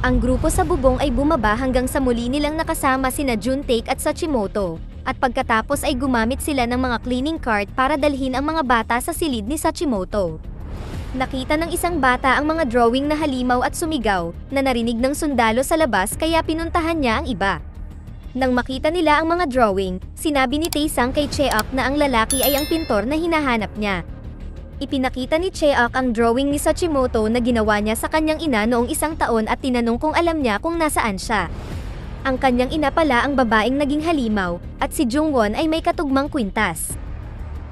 Ang grupo sa bubong ay bumaba hanggang sa muli nilang nakasama sina Juntae at Sachimoto, at pagkatapos ay gumamit sila ng mga cleaning cart para dalhin ang mga bata sa silid ni Sachimoto. Nakita ng isang bata ang mga drawing na halimaw at sumigaw, na narinig ng sundalo sa labas kaya pinuntahan niya ang iba. Nang makita nila ang mga drawing, sinabi ni Taesang kay Cheok na ang lalaki ay ang pintor na hinahanap niya. Ipinakita ni Cheok ang drawing ni Sachimoto na ginawa niya sa kanyang ina noong 1 taon at tinanong kung alam niya kung nasaan siya. Ang kanyang ina pala ang babaeng naging halimaw, at si Jungwon ay may katugmang kwintas.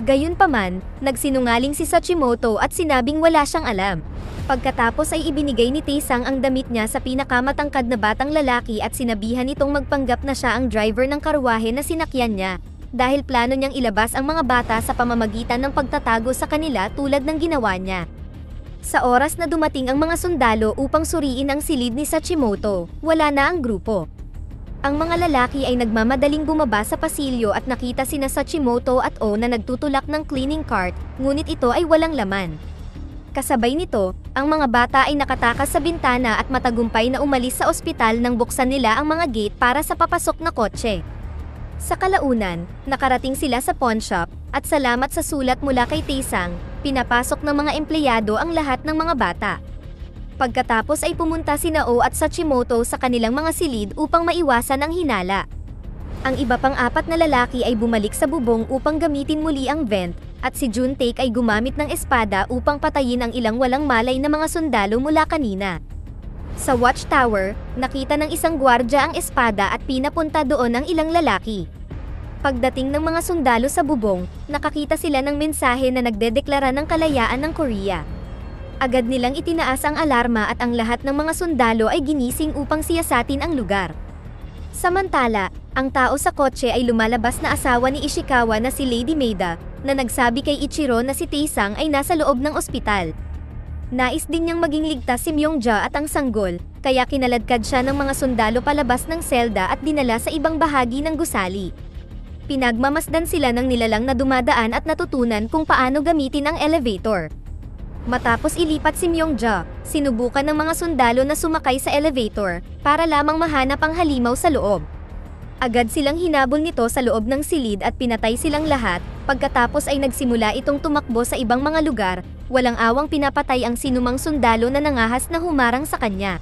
Gayunpaman, nagsinungaling si Sachimoto at sinabing wala siyang alam. Pagkatapos ay ibinigay ni Taesang ang damit niya sa pinakamatangkad na batang lalaki at sinabihan itong magpanggap na siya ang driver ng karwahe na sinakyan niya, dahil plano niyang ilabas ang mga bata sa pamamagitan ng pagtatago sa kanila tulad ng ginawa niya. Sa oras na dumating ang mga sundalo upang suriin ang silid ni Sachimoto, wala na ang grupo. Ang mga lalaki ay nagmamadaling bumaba sa pasilyo at nakita sina Sachimoto at O na nagtutulak ng cleaning cart, ngunit ito ay walang laman. Kasabay nito, ang mga bata ay nakatakas sa bintana at matagumpay na umalis sa ospital nang buksan nila ang mga gate para sa papasok na kotse. Sa kalaunan, nakarating sila sa pawn shop, at salamat sa sulat mula kay Taesang, pinapasok ng mga empleyado ang lahat ng mga bata. Pagkatapos ay pumunta sina O at Sachimoto sa kanilang mga silid upang maiwasan ang hinala. Ang iba pang 4 na lalaki ay bumalik sa bubong upang gamitin muli ang vent, at si Juntae ay gumamit ng espada upang patayin ang ilang walang malay na mga sundalo mula kanina. Sa watchtower, nakita ng isang gwardya ang espada at pinapunta doon ang ilang lalaki. Pagdating ng mga sundalo sa bubong, nakakita sila ng mensahe na nagdedeklara ng kalayaan ng Korea. Agad nilang itinaas ang alarma at ang lahat ng mga sundalo ay ginising upang siyasatin ang lugar. Samantala, ang tao sa kotse ay lumalabas na asawa ni Ishikawa na si Lady Maida, na nagsabi kay Ichiro na si Taesang ay nasa loob ng ospital. Nais din niyang maging ligtas si Myongja at ang sanggol, kaya kinaladkad siya ng mga sundalo palabas ng selda at dinala sa ibang bahagi ng gusali. Pinagmamasdan sila ng nilalang na dumadaan at natutunan kung paano gamitin ang elevator. Matapos ilipat si Myongja, sinubukan ng mga sundalo na sumakay sa elevator, para lamang mahanap ang halimaw sa loob. Agad silang hinabol nito sa loob ng silid at pinatay silang lahat, pagkatapos ay nagsimula itong tumakbo sa ibang mga lugar, walang awang pinapatay ang sinumang sundalo na nangahas na humarang sa kanya.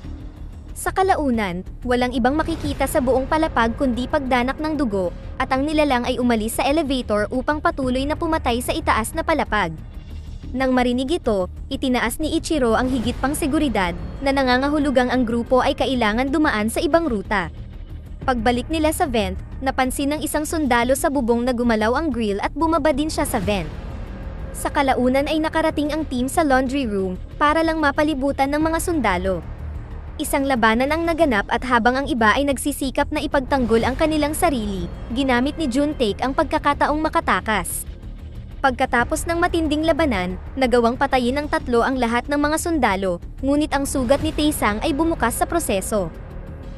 Sa kalaunan, walang ibang makikita sa buong palapag kundi pagdanak ng dugo, at ang nilalang ay umalis sa elevator upang patuloy na pumatay sa itaas na palapag. Nang marinig ito, itinaas ni Ichiro ang higit pang seguridad, na nangangahulugang ang grupo ay kailangan dumaan sa ibang ruta. Pagbalik nila sa vent, napansin ng isang sundalo sa bubong na gumalaw ang grill at bumaba din siya sa vent. Sa kalaunan ay nakarating ang team sa laundry room, para lang mapalibutan ng mga sundalo. Isang labanan ang naganap at habang ang iba ay nagsisikap na ipagtanggol ang kanilang sarili, ginamit ni Juntae ang pagkakataong makatakas. Pagkatapos ng matinding labanan, nagawang patayin ng 3 ang lahat ng mga sundalo, ngunit ang sugat ni Taesang ay bumukas sa proseso.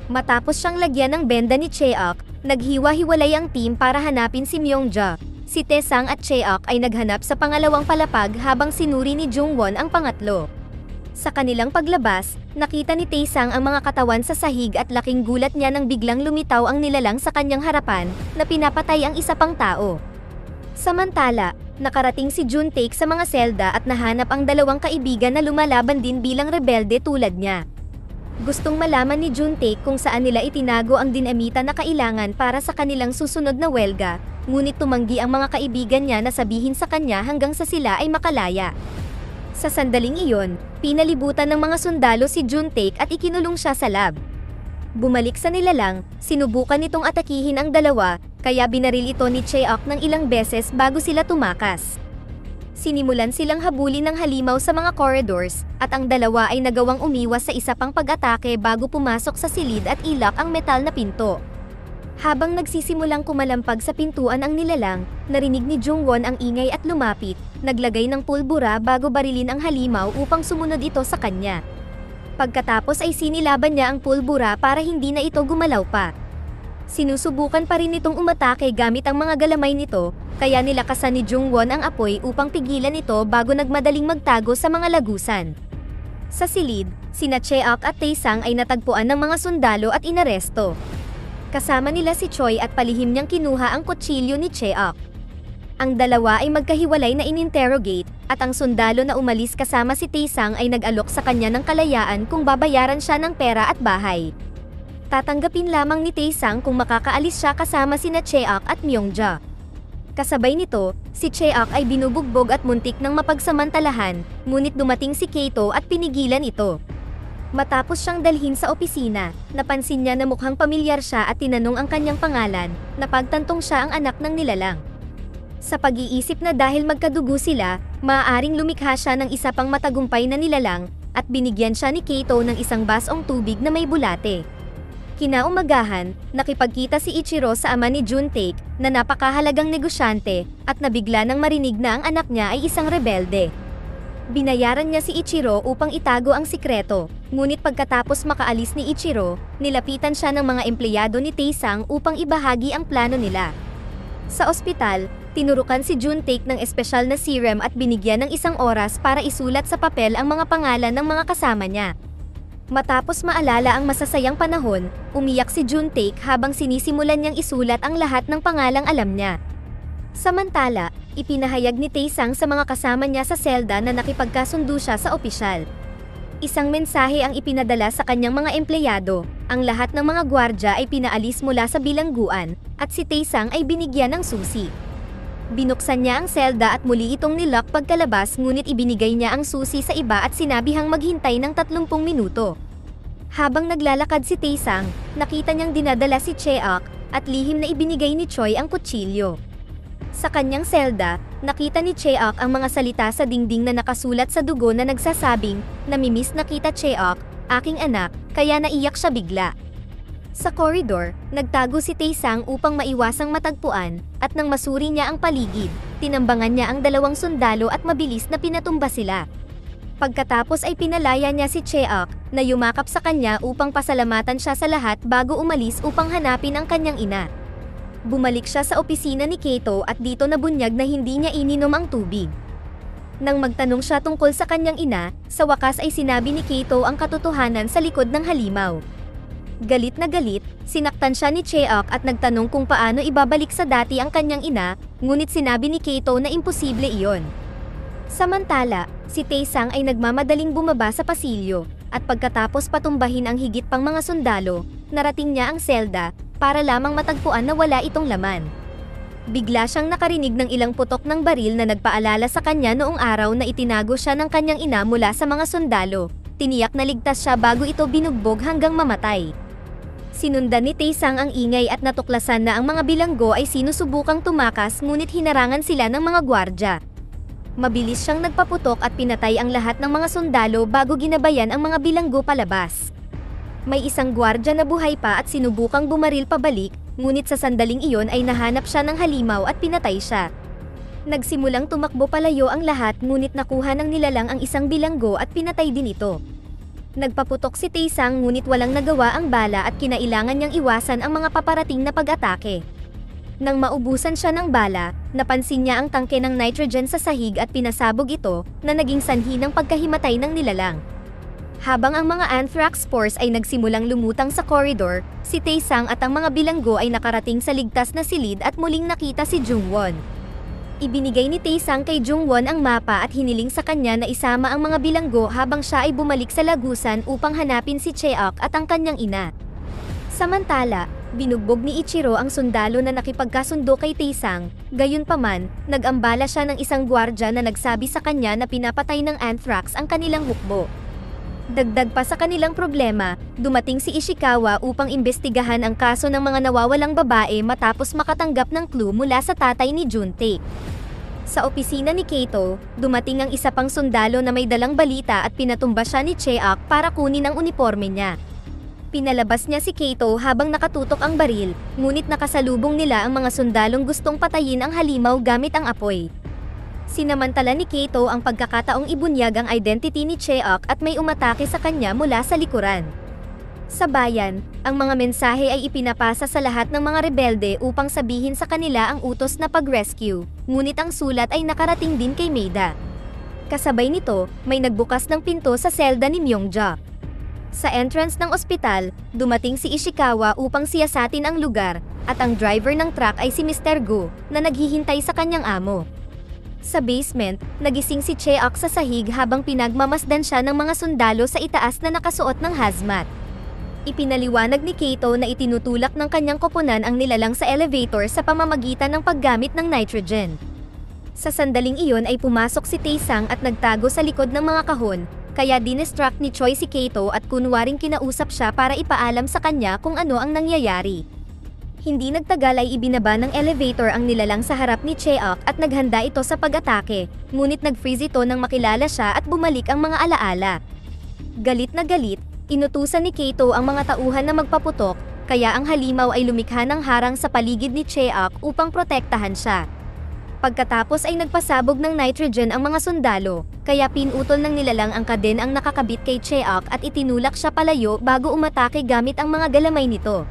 Matapos siyang lagyan ng benda ni Cheok, naghiwa-hiwalay ang team para hanapin si Myongja. Si Taesang at Cheok ay naghanap sa pangalawang palapag habang sinuri ni Jungwon ang pangatlo. Sa kanilang paglabas, nakita ni Taesang ang mga katawan sa sahig at laking gulat niya nang biglang lumitaw ang nilalang sa kanyang harapan, na pinapatay ang isa pang tao. Samantala, nakarating si Juntae sa mga selda at nahanap ang 2 kaibigan na lumalaban din bilang rebelde tulad niya. Gustong malaman ni Juntae kung saan nila itinago ang dinamita na kailangan para sa kanilang susunod na welga, ngunit tumanggi ang mga kaibigan niya na sabihin sa kanya hanggang sa sila ay makalaya. Sa sandaling iyon, pinalibutan ng mga sundalo si Juntae at ikinulong siya sa lab. Bumalik sa nilalang, sinubukan nitong atakihin ang 2, kaya binaril ito ni Cheok ng ilang beses bago sila tumakas. Sinimulan silang habulin ng halimaw sa mga corridors, at ang 2 ay nagawang umiwas sa isa pang pag-atake bago pumasok sa silid at ilak ang metal na pinto. Habang nagsisimulang kumalampag sa pintuan ang nilalang, narinig ni Jungwon ang ingay at lumapit, naglagay ng pulbura bago barilin ang halimaw upang sumunod ito sa kanya. Pagkatapos ay sinilaban niya ang pulbura para hindi na ito gumalaw pa. Sinusubukan pa rin itong umatake gamit ang mga galamay nito, kaya nilakasan ni Jungwon ang apoy upang pigilan ito bago nagmadaling magtago sa mga lagusan. Sa silid, sina Cheok at Taesang ay natagpuan ng mga sundalo at inaresto. Kasama nila si Choi at palihim niyang kinuha ang kutsilyo ni Cheok. Ang dalawa ay magkahiwalay na ininterrogate, at ang sundalo na umalis kasama si Taesang ay nag-alok sa kanya ng kalayaan kung babayaran siya ng pera at bahay. Tatanggapin lamang ni Taesang kung makakaalis siya kasama sina Cheok at Myungja. Kasabay nito, si Cheok ay binubugbog at muntik ng mapagsamantalahan, ngunit dumating si Kato at pinigilan ito. Matapos siyang dalhin sa opisina, napansin niya na mukhang pamilyar siya at tinanong ang kanyang pangalan, napagtantong siya ang anak ng nilalang. Sa pag-iisip na dahil magkadugo sila, maaaring lumikha siya ng isa pang matagumpay na nilalang, at binigyan siya ni Kato ng isang basong tubig na may bulate. Kinaumagahan, nakipagkita si Ichiro sa ama ni Juntae, na napakahalagang negosyante, at nabigla nang marinig na ang anak niya ay isang rebelde. Binayaran niya si Ichiro upang itago ang sikreto, ngunit pagkatapos makaalis ni Ichiro, nilapitan siya ng mga empleyado ni Taesang upang ibahagi ang plano nila. Sa ospital, tinurukan si Juntae ng espesyal na serum at binigyan ng isang oras para isulat sa papel ang mga pangalan ng mga kasama niya. Matapos maalala ang masasayang panahon, umiyak si Juntae habang sinisimulan niyang isulat ang lahat ng pangalang alam niya. Samantala, ipinahayag ni Taesang sa mga kasama niya sa selda na nakipagkasundo siya sa opisyal. Isang mensahe ang ipinadala sa kanyang mga empleyado, ang lahat ng mga gwardya ay pinaalis mula sa bilangguan, at si Taesang ay binigyan ng susi. Binuksan niya ang selda at muli itong nilock pagkalabas, ngunit ibinigay niya ang susi sa iba at sinabihang maghintay ng 30 minuto. Habang naglalakad si Taesang, nakita niyang dinadala si Cheok, at lihim na ibinigay ni Choi ang kutsilyo. Sa kanyang selda, nakita ni Cheok ang mga salita sa dingding na nakasulat sa dugo na nagsasabing, "Namimiss na kita Cheok, aking anak," kaya naiyak siya bigla. Sa koridor, nagtago si Taesang upang maiwasang matagpuan, at nang masuri niya ang paligid, tinambangan niya ang dalawang sundalo at mabilis na pinatumba sila. Pagkatapos ay pinalaya niya si Cheok, na yumakap sa kanya upang pasalamatan siya sa lahat bago umalis upang hanapin ang kanyang ina. Bumalik siya sa opisina ni Kato at dito nabunyag na hindi niya ininom ang tubig. Nang magtanong siya tungkol sa kanyang ina, sa wakas ay sinabi ni Kato ang katotohanan sa likod ng halimaw. Galit na galit, sinaktan siya ni Cheok at nagtanong kung paano ibabalik sa dati ang kanyang ina, ngunit sinabi ni Kato na imposible iyon. Samantala, si Taesang ay nagmamadaling bumaba sa pasilyo, at pagkatapos patumbahin ang higit pang mga sundalo, narating niya ang selda, para lamang matagpuan na wala itong laman. Bigla siyang nakarinig ng ilang putok ng baril na nagpaalala sa kanya noong araw na itinago siya ng kanyang ina mula sa mga sundalo. Tiniyak na ligtas siya bago ito binugbog hanggang mamatay. Sinundan ni Taesang ang ingay at natuklasan na ang mga bilanggo ay sinusubukang tumakas, ngunit hinarangan sila ng mga gwardya. Mabilis siyang nagpaputok at pinatay ang lahat ng mga sundalo bago ginabayan ang mga bilanggo palabas. May isang gwardya na buhay pa at sinubukang bumaril pabalik, ngunit sa sandaling iyon ay nahanap siya ng halimaw at pinatay siya. Nagsimulang tumakbo palayo ang lahat, ngunit nakuha ng nilalang ang isang bilanggo at pinatay din ito. Nagpaputok si Taesang ngunit walang nagawa ang bala at kinailangan niyang iwasan ang mga paparating na pag-atake. Nang maubusan siya ng bala, napansin niya ang tangke ng nitrogen sa sahig at pinasabog ito, na naging sanhi ng pagkahimatay ng nilalang. Habang ang mga anthrax spores ay nagsimulang lumutang sa koridor, si Taesang at ang mga bilanggo ay nakarating sa ligtas na silid at muling nakita si Jungwon. Ibinigay ni Taesang kay Jungwon ang mapa at hiniling sa kanya na isama ang mga bilanggo habang siya ay bumalik sa lagusan upang hanapin si Cheok at ang kanyang ina. Samantala, binugbog ni Ichiro ang sundalo na nakipagkasundo kay Taesang, gayunpaman, nag-ambala siya ng isang gwardya na nagsabi sa kanya na pinapatay ng anthrax ang kanilang hukbo. Dagdag pa sa kanilang problema, dumating si Ishikawa upang imbestigahan ang kaso ng mga nawawalang babae matapos makatanggap ng clue mula sa tatay ni Juntae. Sa opisina ni Kato, dumating ang isa pang sundalo na may dalang balita at pinatumba siya ni Cheok para kunin ang uniforme niya. Pinalabas niya si Kato habang nakatutok ang baril, ngunit nakasalubong nila ang mga sundalong gustong patayin ang halimaw gamit ang apoy. Sinamantala ni Kato ang pagkakataong ibunyag ang identity ni Cheok at may umatake sa kanya mula sa likuran. Sa bayan, ang mga mensahe ay ipinapasa sa lahat ng mga rebelde upang sabihin sa kanila ang utos na pag-rescue, ngunit ang sulat ay nakarating din kay Maeda. Kasabay nito, may nagbukas ng pinto sa selda ni Myungja. Sa entrance ng ospital, dumating si Ishikawa upang siyasatin ang lugar, at ang driver ng truck ay si Mr. Go, na naghihintay sa kanyang amo. Sa basement, nagising si Cheok sa sahig habang pinagmamasdan siya ng mga sundalo sa itaas na nakasuot ng hazmat. Ipinaliwanag ni Kato na itinutulak ng kanyang koponan ang nilalang sa elevator sa pamamagitan ng paggamit ng nitrogen. Sa sandaling iyon ay pumasok si Taesang at nagtago sa likod ng mga kahon, kaya dinestruct ni Choi si Kato at kunwaring kinausap siya para ipaalam sa kanya kung ano ang nangyayari. Hindi nagtagal ay ibinaba ng elevator ang nilalang sa harap ni Cheok at naghanda ito sa pag-atake, ngunit nag-freeze ito nang makilala siya at bumalik ang mga alaala. Galit na galit, inutusan ni Kato ang mga tauhan na magpaputok, kaya ang halimaw ay lumikha ng harang sa paligid ni Cheok upang protektahan siya. Pagkatapos ay nagpasabog ng nitrogen ang mga sundalo, kaya pinutol ng nilalang ang kaden ang nakakabit kay Cheok at itinulak siya palayo bago umatake gamit ang mga galamay nito.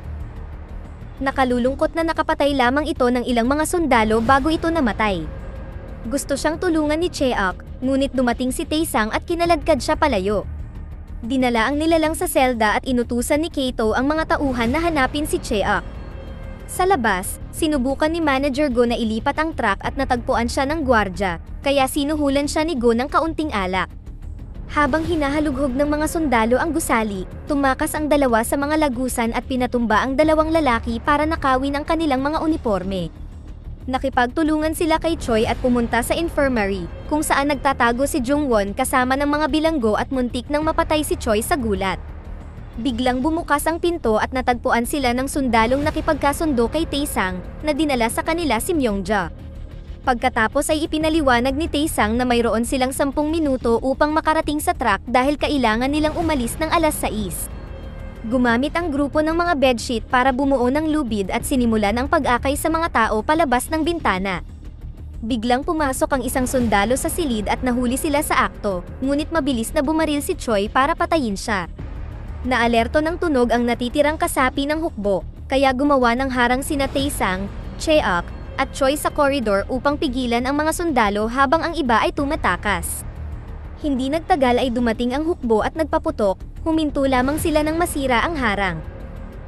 Nakalulungkot na nakapatay lamang ito ng ilang mga sundalo bago ito namatay. Gusto siyang tulungan ni Cheok, ngunit dumating si Taesang at kinaladkad siya palayo. Dinala ang nilalang sa selda at inutusan ni Kato ang mga tauhan na hanapin si Cheok. Sa labas, sinubukan ni Manager Go na ilipat ang truck at natagpuan siya ng gwardya, kaya sinuhulan siya ni Go ng kaunting alak. Habang hinahalughog ng mga sundalo ang gusali, tumakas ang dalawa sa mga lagusan at pinatumba ang dalawang lalaki para nakawin ang kanilang mga uniforme. Nakipagtulungan sila kay Choi at pumunta sa infirmary, kung saan nagtatago si Jungwon kasama ng mga bilanggo at muntik nang mapatay si Choi sa gulat. Biglang bumukas ang pinto at natagpuan sila ng sundalong nakipagkasundo kay Taesang na dinala sa kanila si Myungja. Pagkatapos ay ipinaliwanag ni Taesang na mayroon silang 10 minuto upang makarating sa truck dahil kailangan nilang umalis ng alas 6. Gumamit ang grupo ng mga bedsheet para bumuo ng lubid at sinimulan ang pag-akay sa mga tao palabas ng bintana. Biglang pumasok ang isang sundalo sa silid at nahuli sila sa akto, ngunit mabilis na bumaril si Choi para patayin siya. Naalerto ng tunog ang natitirang kasapi ng hukbo, kaya gumawa ng harang sina Taesang, Cheok, at Choi sa koridor upang pigilan ang mga sundalo habang ang iba ay tumatakas. Hindi nagtagal ay dumating ang hukbo at nagpaputok, huminto lamang sila nang masira ang harang.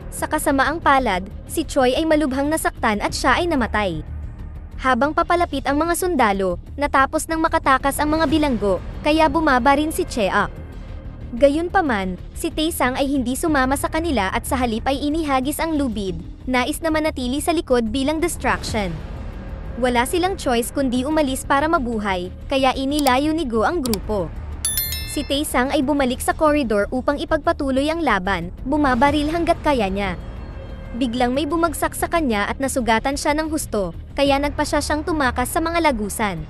Sa kasamaang palad, si Choi ay malubhang nasaktan at siya ay namatay. Habang papalapit ang mga sundalo, natapos nang makatakas ang mga bilanggo, kaya bumaba rin si Cheok. Gayunpaman, si Taesang ay hindi sumama sa kanila at sa halip ay inihagis ang lubid, nais na manatili sa likod bilang distraction. Wala silang choice kundi umalis para mabuhay, kaya inilayo ni Go ang grupo. Si Taesang ay bumalik sa koridor upang ipagpatuloy ang laban, bumabaril hanggat kaya niya. Biglang may bumagsak sa kanya at nasugatan siya ng husto, kaya nagpasya siyang tumakas sa mga lagusan.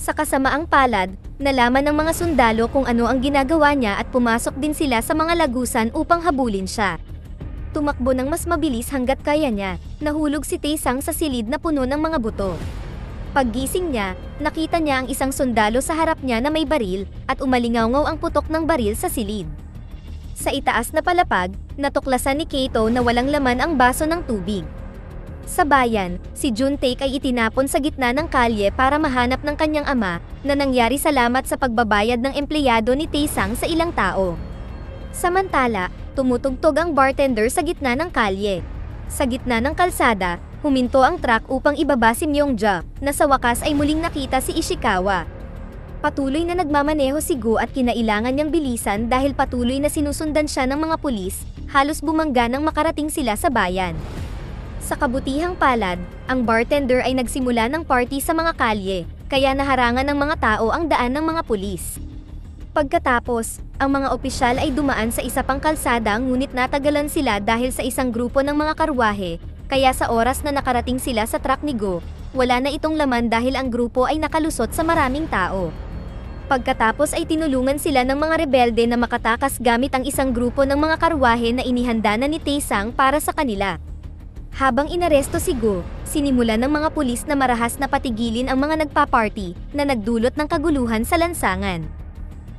Sa kasamaang palad, nalaman ng mga sundalo kung ano ang ginagawa niya at pumasok din sila sa mga lagusan upang habulin siya. Tumakbo ng mas mabilis hanggat kaya niya, nahulog si Taesang sa silid na puno ng mga buto. Paggising niya, nakita niya ang isang sundalo sa harap niya na may baril, at umalingaw-ngaw ang putok ng baril sa silid. Sa itaas na palapag, natuklasan ni Kato na walang laman ang baso ng tubig. Sa bayan, si Juntaek ay itinapon sa gitna ng kalye para mahanap ng kanyang ama, na nangyari salamat sa pagbabayad ng empleyado ni Taesang sa ilang tao. Samantala, tumutugtog ang bartender sa gitna ng kalye. Sa gitna ng kalsada, huminto ang truck upang ibaba si Myungja, na sa wakas ay muling nakita si Ishikawa. Patuloy na nagmamaneho si Go at kinailangan niyang bilisan dahil patuloy na sinusundan siya ng mga pulis, halos bumangga nang makarating sila sa bayan. Sa kabutihang palad, ang bartender ay nagsimula ng party sa mga kalye, kaya naharangan ng mga tao ang daan ng mga pulis. Pagkatapos, ang mga opisyal ay dumaan sa isa pang kalsada ngunit natagalan sila dahil sa isang grupo ng mga karwahe, kaya sa oras na nakarating sila sa truck ni Go, wala na itong laman dahil ang grupo ay nakalusot sa maraming tao. Pagkatapos ay tinulungan sila ng mga rebelde na makatakas gamit ang isang grupo ng mga karwahe na inihanda na ni Taesang para sa kanila. Habang inaresto si Go, sinimulan ng mga pulis na marahas na patigilin ang mga nagpa-party na nagdulot ng kaguluhan sa lansangan.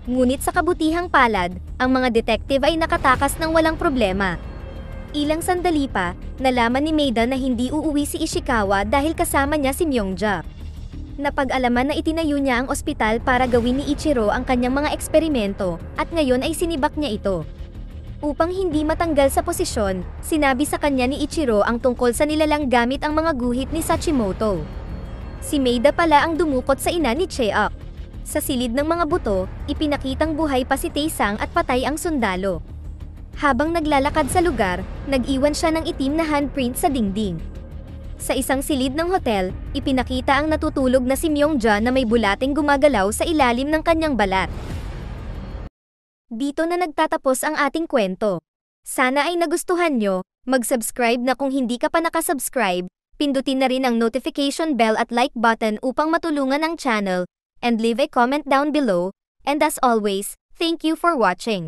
Ngunit sa kabutihang palad, ang mga detective ay nakatakas ng walang problema. Ilang sandali pa, nalaman ni Maida na hindi uuwi si Ishikawa dahil kasama niya si Myungja. Napag-alaman na itinayo niya ang ospital para gawin ni Ichiro ang kanyang mga eksperimento, at ngayon ay sinibak niya ito. Upang hindi matanggal sa posisyon, sinabi sa kanya ni Ichiro ang tungkol sa nilalang gamit ang mga guhit ni Sachimoto. Si Maida pala ang dumukot sa ina ni Cheok. Sa silid ng mga buto, ipinakitang buhay pa si Taesang at patay ang sundalo. Habang naglalakad sa lugar, nag-iwan siya ng itim na handprint sa dingding. Sa isang silid ng hotel, ipinakita ang natutulog na si Myungja na may bulating gumagalaw sa ilalim ng kanyang balat. Dito na nagtatapos ang ating kwento. Sana ay nagustuhan nyo, mag-subscribe na kung hindi ka pa nakasubscribe, pindutin na rin ang notification bell at like button upang matulungan ang channel, and leave a comment down below, and as always, thank you for watching.